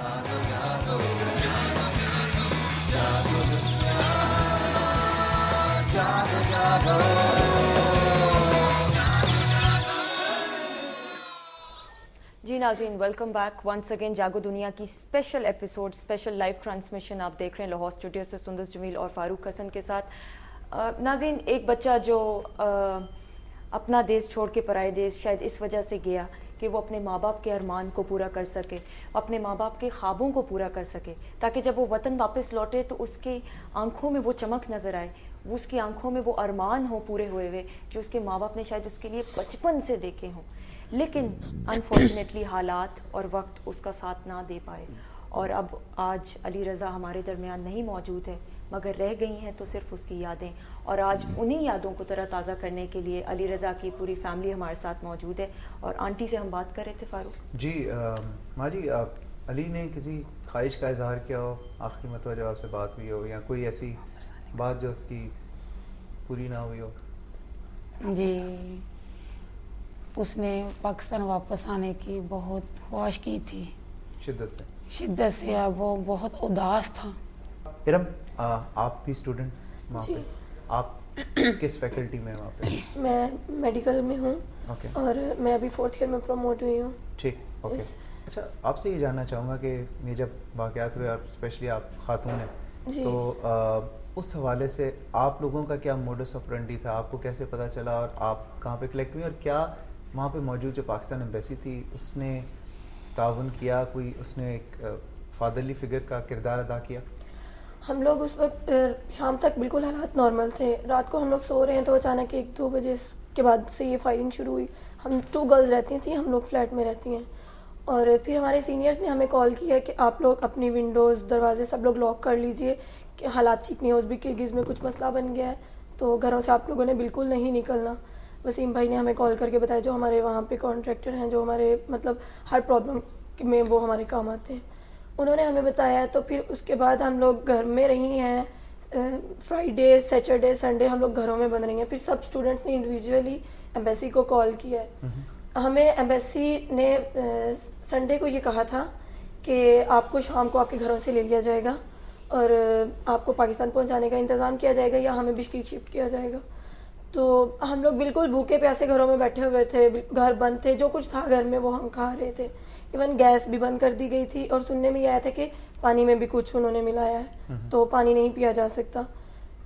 जी नाज़रीन, welcome back once again. जागो दुनिया की special episode, special live transmission आप देख रहे हैं लाहौर स्टूडियो से सुंदर जमील और फारूक हसन के साथ। नाज़रीन, एक बच्चा जो अपना देश छोड़ के पराए देश शायद इस वजह से गया कि वो अपने माँ बाप के अरमान को पूरा कर सके, अपने माँ बाप के ख्वाबों को पूरा कर सके, ताकि जब वो वतन वापस लौटे तो उसकी आंखों में वो चमक नज़र आए, वो उसकी आंखों में वो अरमान हो पूरे हुए हुए जो उसके माँ बाप ने शायद उसके लिए बचपन से देखे हों। लेकिन अनफॉर्चुनेटली हालात और वक्त उसका साथ ना दे पाए, और अब आज अली रज़ा हमारे दरमियान नहीं मौजूद है, मगर रह गई हैं तो सिर्फ उसकी यादें। और आज उन्हीं यादों को तरोताज़ा करने के लिए अली रज़ा की पूरी फैमिली हमारे साथ मौजूद है। और आंटी से हम बात कर रहे थे फारूक जी। माँ जी, अली ने किसी ख्वाहिश का इजहार किया हो आखिरी मरतबा जब आपसे बात हुई हो, या कोई ऐसी बात जो उसकी पूरी ना हुई हो? जी, उसने पाकिस्तान वापस आने की बहुत ख्वाहिश की थी, शिद्दत से। वो बहुत उदास था। इरम, आप भी स्टूडेंट वहाँ पे, आप किस फैकल्टी में वहाँ पे? मैं मेडिकल में हूँ। ओके। और मैं अभी 4th ईयर में प्रमोट हुई हूँ। ठीक, ओके। अच्छा, आपसे ये जानना चाहूँगा कि ये जब वाक़यात हुए, स्पेशली आप खातून हैं, तो उस हवाले से आप लोगों का क्या मोडस ऑपरेंडी था? आपको कैसे पता चला और आप कहाँ पे कलेक्ट हुई, और क्या वहाँ पे मौजूद जो पाकिस्तान एम्बेसी थी उसने ताउन किया, कोई उसने एक फादरली फिगर का किरदार अदा किया? हम लोग उस वक्त शाम तक बिल्कुल हालात नॉर्मल थे। रात को हम लोग सो रहे हैं तो अचानक 1-2 बजे के बाद से ये फायरिंग शुरू हुई। हम 2 गर्ल्स रहती थी, हम लोग फ्लैट में रहती हैं, और फिर हमारे सीनियर्स ने हमें कॉल किया कि आप लोग अपनी विंडोज़ दरवाजे सब लोग लॉक कर लीजिए कि हालात ठीक नहीं है, उज़्बेकिस्तान में कुछ मसला बन गया है, तो घरों से आप लोगों ने बिल्कुल नहीं निकलना। वसीम भाई ने हमें कॉल करके बताया, जो हमारे वहाँ पे कॉन्ट्रैक्टर हैं, जो हमारे मतलब हर प्रॉब्लम में वो हमारे काम आते हैं, उन्होंने हमें बताया। तो फिर उसके बाद हम लोग घर में रही हैं, फ्राइडे, सैटरडे, संडे हम लोग घरों में बंद रही हैं। फिर सब स्टूडेंट्स ने इंडिविजुअली एम्बेसी को कॉल किया है। हमें एम्बेसी ने संडे को ये कहा था कि आपको शाम को आपके घरों से ले लिया जाएगा और आपको पाकिस्तान पहुंचाने का इंतज़ाम किया जाएगा या हमें बिश्केक शिफ्ट किया जाएगा। तो हम लोग बिल्कुल भूखे प्यासे घरों में बैठे हुए थे, घर बंद थे, जो कुछ था घर में वो हम खा रहे थे। इवन गैस भी बंद कर दी गई थी, और सुनने में ये आया था कि पानी में भी कुछ उन्होंने मिलाया है, तो पानी नहीं पिया जा सकता।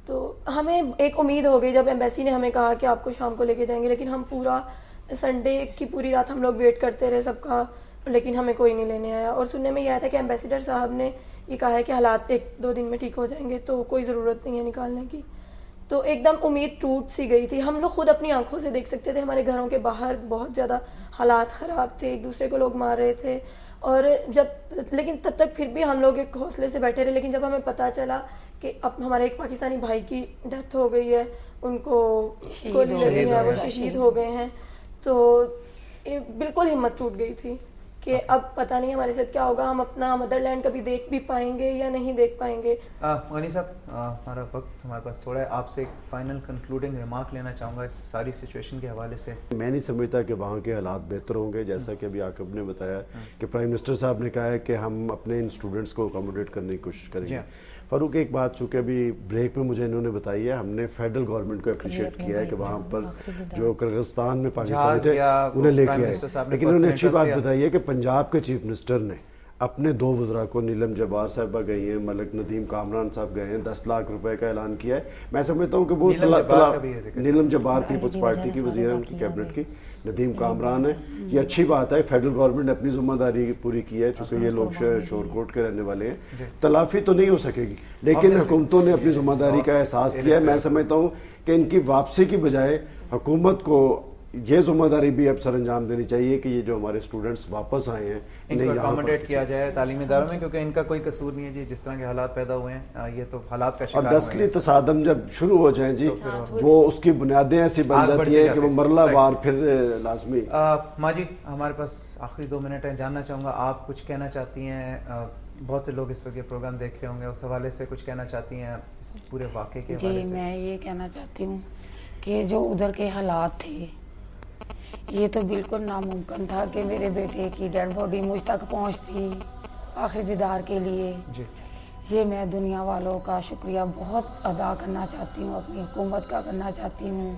तो हमें एक उम्मीद हो गई जब एम्बेसी ने हमें कहा कि आपको शाम को लेके जाएंगे, लेकिन हम पूरा संडे की पूरी रात हम लोग वेट करते रहे सबका, लेकिन हमें कोई नहीं लेने आया। और सुनने में ये आया था कि एम्बेसडर साहब ने ये कहा है कि हालात 1-2 दिन में ठीक हो जाएंगे, तो कोई ज़रूरत नहीं है निकालने की। तो एकदम उम्मीद टूट सी गई थी। हम लोग खुद अपनी आंखों से देख सकते थे, हमारे घरों के बाहर बहुत ज़्यादा हालात ख़राब थे, एक दूसरे को लोग मार रहे थे। और लेकिन तब तक फिर भी हम लोग एक हौसले से बैठे रहे। लेकिन जब हमें पता चला कि अब हमारे एक पाकिस्तानी भाई की डेथ हो गई है, उनको गोली लगी है, वो शहीद हो गए हैं, तो बिल्कुल हिम्मत टूट गई थी कि अब पता नहीं हमारे साथ क्या होगा, हम अपना मदरलैंड कभी देख भी पाएंगे या नहीं देख पाएंगे। गनी साहब, हमारा वक्त हमारे पास थोड़ा है, आपसे एक फाइनल कंक्लूडिंग रिमार्क लेना चाहूँगा इस सारी सिचुएशन के हवाले से। मैं नहीं समझता कि वहाँ के हालात बेहतर होंगे, जैसा कि अभी आकब ने बताया कि प्राइम मिनिस्टर साहब ने कहा है कि हम अपने इन स्टूडेंट्स को अकोमोडेट करने की कोशिश करेंगे। फारूक, एक बात चूँकि अभी ब्रेक में मुझे इन्होंने बताई है, हमने फेडरल गवर्नमेंट को अप्रिशिएट किया है कि वहाँ पर जो किर्गिस्तान में पाकिस्तानी थे उन्हें लेके आए, लेकिन उन्होंने अच्छी बात बताई है कि पंजाब के चीफ मिनिस्टर ने अपने 2 वज़रा को, नीलम जब्बार साहबा गई हैं, मलिक नदीम कामरान साहब गए हैं, 10 लाख रुपए का ऐलान किया है। मैं समझता हूँ कि वो नीलम जब्बार पीपल्स पार्टी की वज़ीर है, उनकी कैबिनेट की, नदीम कामरान है। ये अच्छी बात है, फेडरल गवर्नमेंट ने अपनी जिम्मेदारी पूरी की है, चूँकि ये लोग शोरकोट के रहने वाले हैं। तलाफी तो नहीं हो सकेगी, लेकिन हुकूमतों ने अपनी जिम्मेदारी का एहसास किया है। मैं समझता हूँ कि इनकी वापसी की बजाय हुकूमत को ये जिम्मेदारी भी अब सर अंजाम देनी चाहिए कि ये जो हमारे स्टूडेंट्स वापस आए हैं इनको अकोमोडेट किया जाए तालीमी इदारों में, क्योंकि इनका कोई कसूर नहीं है जी। जिस तरह के हालात पैदा हुए हैं, ये तो हालात का शिकार। और दस्तली तसादम जब शुरू हो जाए जी, वो उसकी बुनियादें ऐसी बन जाती है कि वो मरला वार फिर लाजमी। माँ जी, हमारे पास आखिरी 2 मिनट है, जानना चाहूँगा आप कुछ कहना चाहती हैं? बहुत से लोग इस वक्त ये प्रोग्राम देख रहे होंगे, उस हवाले से कुछ कहना चाहती हैं इस पूरे वाक़े के हवाले से? मैं ये कहना चाहती हूँ कि जो उधर के हालात थे, ये तो बिल्कुल नामुमकिन था कि मेरे बेटे की डेड बॉडी मुझ तक पहुंचती। آخری دیدار کے لیے. جی یہ میں دنیا والوں کا شکریہ بہت ادا کرنا چاہتی ہوں, اپنی حکومت کا کرنا چاہتی ہوں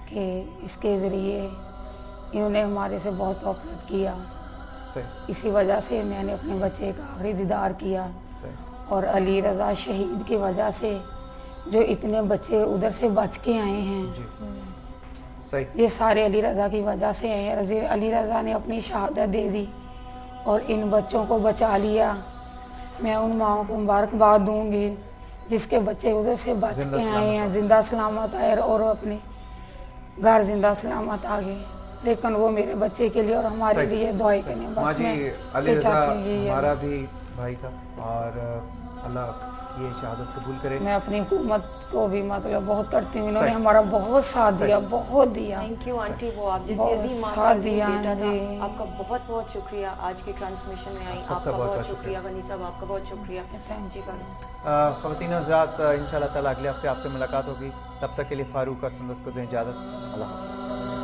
کہ اس کے ذریعے انہوں نے ہمارے سے بہت کوآپریٹ کیا. اسی وجہ سے میں نے اپنے بچے کا آخری دیدار کیا. اور علی رضا شہید کی وجہ سے جو اتنے بچے ادھر سے بچ کے آئے ہیں, یہ سارے علی رضا کی وجہ سے آئے ہیں. علی رضا نے اپنی شہادت دے دی اور ان بچوں کو بچا لیا. میں ان ماؤں کو مبارکباد دوں گی جس کے بچے ادھر سے بچ کے آئے ہیں, زندہ سلامت آئے اور اپنے گھر زندہ سلامت آ گئے. لیکن وہ میرے بچے کے لیے اور ہمارے لیے دعائیں کریں. بس میں علی رضا ہمارا بھی بھائی تھا اور اللہ یہ شہادت قبول کرے. میں اپنی حکومت کو بھی مطلب بہت کرتی ہوں, انہوں نے ہمارا بہت ساتھ دیا, بہت دیا. تھینک یو آنٹی, وہ آپ جیسی عظیم ماں کا عظیم بیٹا تھا. آپ کا بہت بہت شکریہ آج کی ٹرانسمیشن میں آئی. آپ کا بہت شکریہ غنی صاحب, آپ کا بہت شکریہ. جی خواتین حضرات, انشاءاللہ تعالی اگلے ہفتے آپ سے ملاقات ہوگی. تب تک کے لیے فاروق اور سندس کو دیں اجازت. اللہ حافظ.